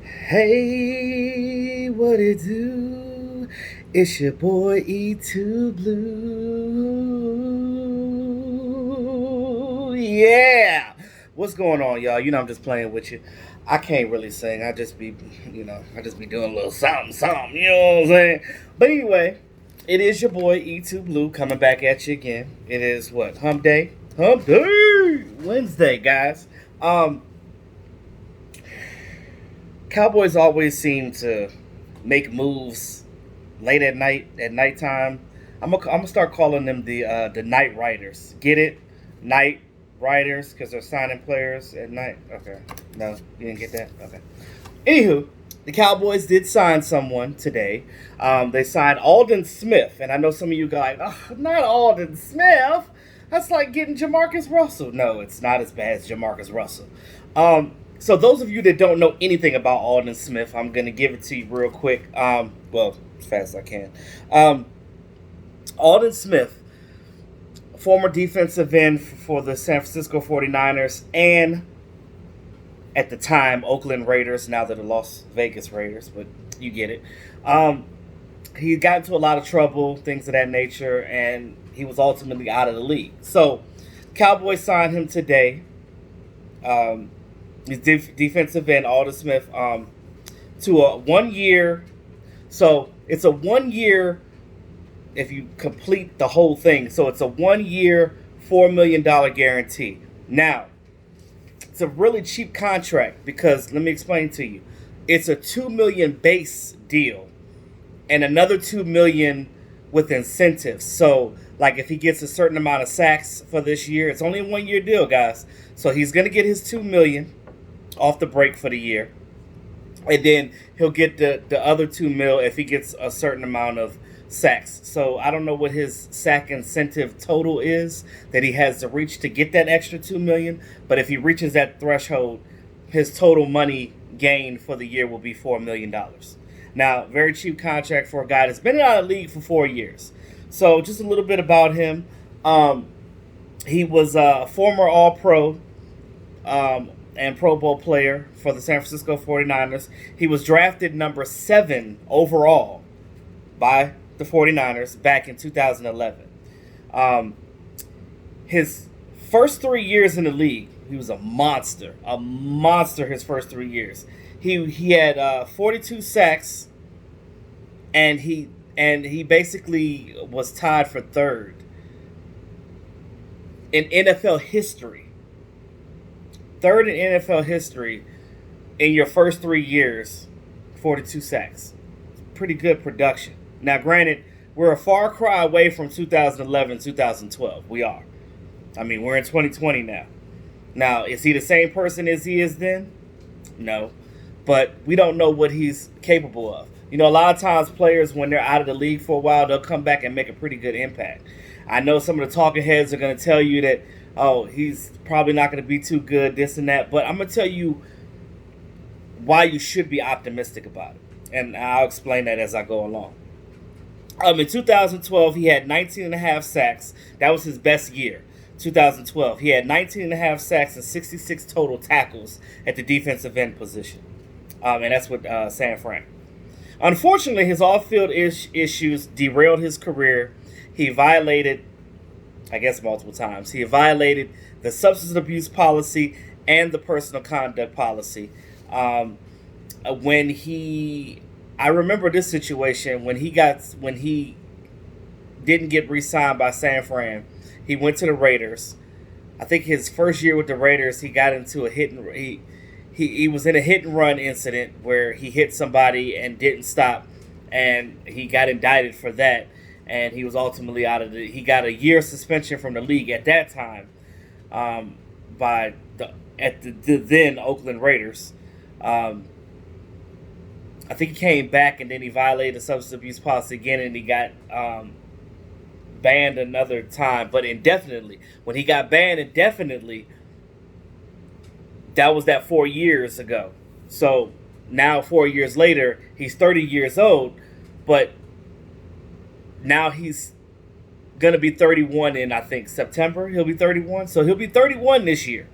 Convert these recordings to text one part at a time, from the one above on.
Hey, what it do? It's your boy E2 Blue. Yeah. What's going on, y'all? I'm just playing with you. I can't really sing. I just be doing a little something, something, you know what I'm saying? But anyway, it is your boy E2 Blue coming back at you again. It is what? Hump Day? Hump Day! Wednesday, guys. Um, Cowboys always seem to make moves late at nighttime. I'm gonna start calling them the night riders. Get it? Night riders because they're signing players at night. Okay, no, you didn't get that. Okay. Anywho, the Cowboys did sign someone today. They signed Aldon Smith, and I know some of you guys, oh, not Aldon Smith. That's like getting Jamarcus Russell. No, it's not as bad as Jamarcus Russell. So those of you that don't know anything about Aldon Smith, I'm gonna give it to you real quick. Well, as fast as I can. Um, Aldon Smith, former defensive end for the San Francisco 49ers and at the time Oakland Raiders. Now they're the Las Vegas Raiders, but you get it. Um, he got into a lot of trouble, things of that nature, and he was ultimately out of the league. So, Cowboys signed him today. His defensive end, Aldon Smith, to a 1 year. So it's a 1 year if you complete the whole thing. So it's a 1 year, $4 million guarantee. Now, it's a really cheap contract because let me explain to you. It's a $2 million base deal and another $2 million with incentives. So, like if he gets a certain amount of sacks for this year, it's only a 1 year deal, guys. So he's gonna get his $2 million off the break for the year, and then he'll get the other $2 million if he gets a certain amount of sacks. So I don't know what his sack incentive total is that he has to reach to get that extra $2 million, but if he reaches that threshold, his total money gain for the year will be $4 million. Now, very cheap contract for a guy that's been out of the league for 4 years. So just a little bit about him. He was a former All-Pro and Pro Bowl player for the San Francisco 49ers. He was drafted number 7 overall by the 49ers back in 2011. Um, his first 3 years in the league, he was a monster. A monster his first 3 years. He had 42 sacks, and he basically was tied for third in NFL history. Third in NFL history in your first 3 years, 42 sacks. Pretty good production. Now, granted, we're a far cry away from 2011, 2012. We are. I mean, we're in 2020 now. Now, is he the same person as he is then? No. But we don't know what he's capable of. You know, a lot of times players, when they're out of the league for a while, they'll come back and make a pretty good impact. I know some of the talking heads are going to tell you that, oh, he's probably not going to be too good, this and that. But I'm going to tell you why you should be optimistic about it. And I'll explain that as I go along. In 2012, he had 19 and a half sacks. That was his best year. 2012. He had 19 and a half sacks and 66 total tackles at the defensive end position. And that's with San Fran. Unfortunately, his off-field issues derailed his career. He violated, I guess multiple times, he violated the substance abuse policy and the personal conduct policy. I remember this situation when he didn't get re-signed by San Fran. He went to the Raiders. I think his first year with the Raiders, he got into a he was in a hit and run incident where he hit somebody and didn't stop, and he got indicted for that, and he was ultimately out of he got a year suspension from the league at that time, by the then Oakland Raiders. I think he came back and then he violated the substance abuse policy again, and he got banned another time, but indefinitely. When he got banned indefinitely, that was that 4 years ago. So now 4 years later, he's 30 years old, but now he's going to be 31 in, I think, September. He'll be 31. So he'll be 31 this year.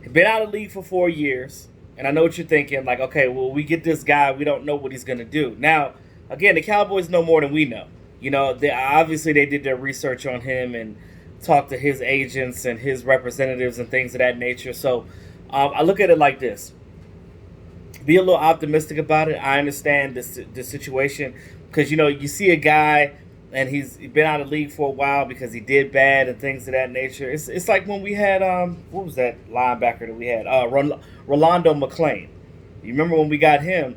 He's been out of the league for 4 years. And I know what you're thinking, like, okay, well, we get this guy, we don't know what he's going to do. Now, again, the Cowboys know more than we know. Obviously they did their research on him and talked to his agents and his representatives and things of that nature. So I look at it like this: be a little optimistic about it. I understand this situation because you see a guy and he's been out of the league for a while because he did bad and things of that nature. It's like when we had what was that linebacker that we had, Rolando McClain. You remember when we got him?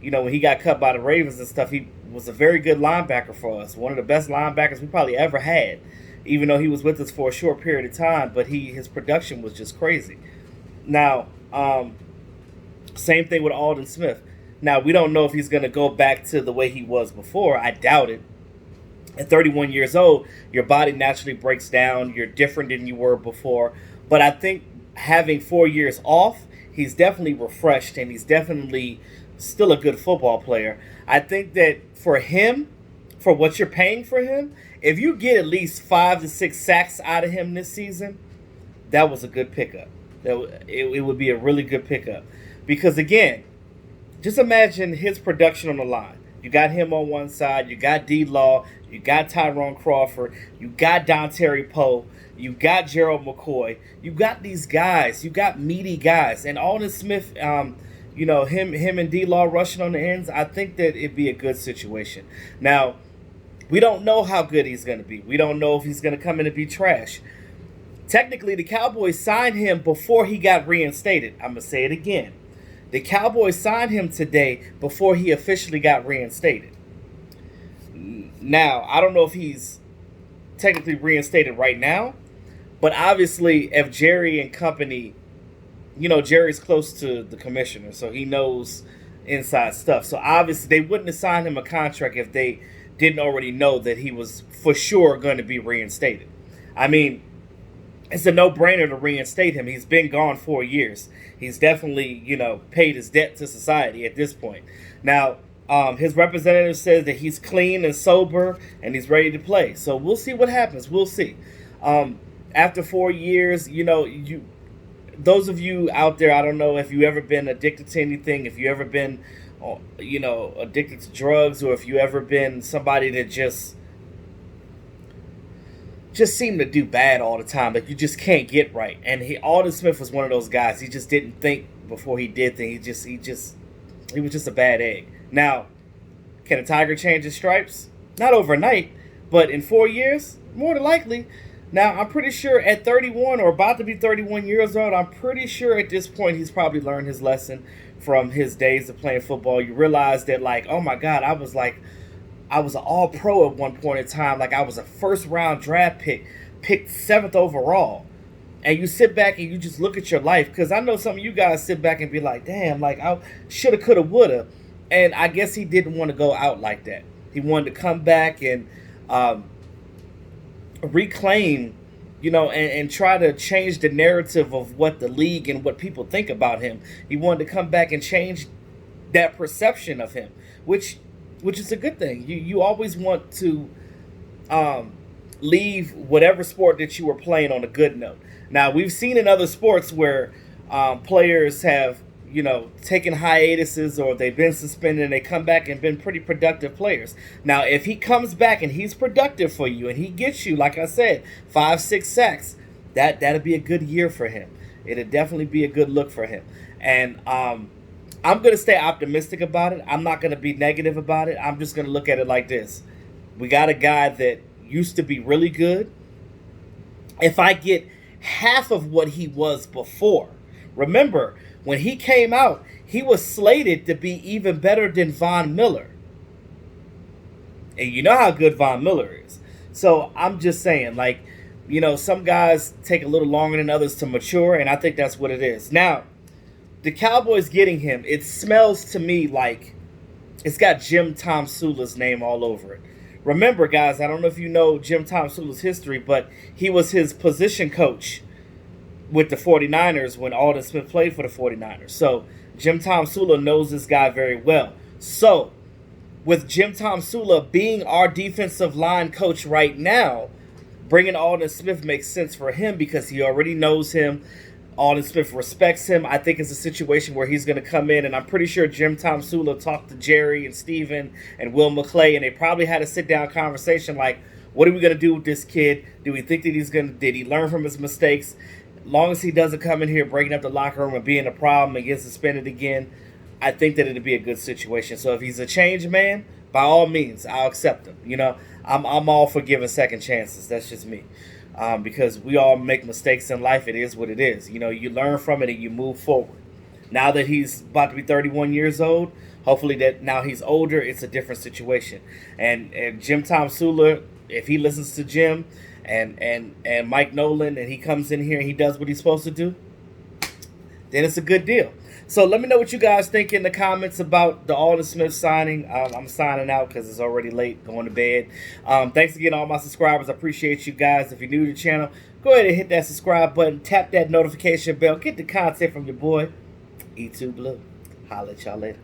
When he got cut by the Ravens and stuff, he was a very good linebacker for us. One of the best linebackers we probably ever had, even though he was with us for a short period of time. But his production was just crazy. Now, same thing with Aldon Smith. Now, we don't know if he's going to go back to the way he was before. I doubt it. At 31 years old, your body naturally breaks down. You're different than you were before. But I think having 4 years off, he's definitely refreshed and he's definitely still a good football player. I think that for him, for what you're paying for him, if you get at least 5 to 6 sacks out of him this season, that was a good pickup. It would be a really good pickup. Because, again, just imagine his production on the line. You got him on one side. You got D-Law. You got Tyrone Crawford. You got Dontari Poe. You got Gerald McCoy. You got these guys. You got meaty guys. And Aldon Smith, him and D-Law rushing on the ends, I think that it'd be a good situation. Now, we don't know how good he's going to be. We don't know if he's going to come in and be trash. Technically, the Cowboys signed him before he got reinstated. I'm going to say it again. The Cowboys signed him today before he officially got reinstated. Now, I don't know if he's technically reinstated right now, but obviously if Jerry and company, Jerry's close to the commissioner, so he knows inside stuff. So obviously they wouldn't have signed him a contract if they didn't already know that he was for sure going to be reinstated. I mean, it's a no-brainer to reinstate him. He's been gone 4 years. He's definitely, paid his debt to society at this point. Now, his representative says that he's clean and sober and he's ready to play. So we'll see what happens. We'll see. After 4 years, those of you out there, I don't know if you ever been addicted to anything, if you ever been, addicted to drugs, or if you ever been somebody that just seemed to do bad all the time, like you just can't get right. And Aldon Smith was one of those guys. He just didn't think before he did things. He was just a bad egg. Now, can a tiger change his stripes? Not overnight, but in 4 years, more than likely. Now, I'm pretty sure at 31 or about to be 31 years old, I'm pretty sure at this point he's probably learned his lesson from his days of playing football. You realize that, like, oh my God, I was an all-pro at one point in time. Like, I was a first-round draft picked 7th overall. And you sit back and you just look at your life. Because I know some of you guys sit back and be like, damn, like, I shoulda, coulda, woulda. And I guess he didn't want to go out like that. He wanted to come back and reclaim, and try to change the narrative of what the league and what people think about him. He wanted to come back and change that perception of him, which is a good thing. You always want to leave whatever sport that you were playing on a good note. Now, we've seen in other sports where players have, taken hiatuses or they've been suspended and they come back and been pretty productive players. Now, if he comes back and he's productive for you and he gets you, like I said, 5, 6 sacks, that'll be a good year for him. It'll definitely be a good look for him. And I'm going to stay optimistic about it. I'm not going to be negative about it. I'm just going to look at it like this. We got a guy that used to be really good. If I get half of what he was before, remember, when he came out, he was slated to be even better than Von Miller. And you know how good Von Miller is. So I'm just saying, like, some guys take a little longer than others to mature, and I think that's what it is. Now, the Cowboys getting him, it smells to me like it's got Jim Tom Sula's name all over it. Remember, guys, I don't know if you know Jim Tom Sula's history, but he was his position coach with the 49ers when Aldon Smith played for the 49ers. So Jim Tom Sula knows this guy very well. So with Jim Tom Sula being our defensive line coach right now, bringing Aldon Smith makes sense for him because he already knows him. Aldon Smith respects him. I think it's a situation where he's going to come in, and I'm pretty sure Jim Tomsula talked to Jerry and Steven and Will McClay, and they probably had a sit-down conversation like, what are we going to do with this kid? Do we think that did he learn from his mistakes? Long as he doesn't come in here breaking up the locker room and being a problem and get suspended again, I think that it'd be a good situation. So if he's a changed man, by all means, I'll accept him. You know, I'm all for giving second chances. That's just me. Because we all make mistakes in life. It is what it is. You know, you learn from it and you move forward. Now that he's about to be 31 years old, hopefully that now he's older, it's a different situation. And Jim Tomsula, if he listens to Jim and Mike Nolan and he comes in here and he does what he's supposed to do, then it's a good deal. So let me know what you guys think in the comments about the Aldon Smith signing. I'm signing out because it's already late, going to bed. Thanks again to all my subscribers. I appreciate you guys. If you're new to the channel, go ahead and hit that subscribe button. Tap that notification bell. Get the content from your boy, E2 Blue. Holla at y'all later.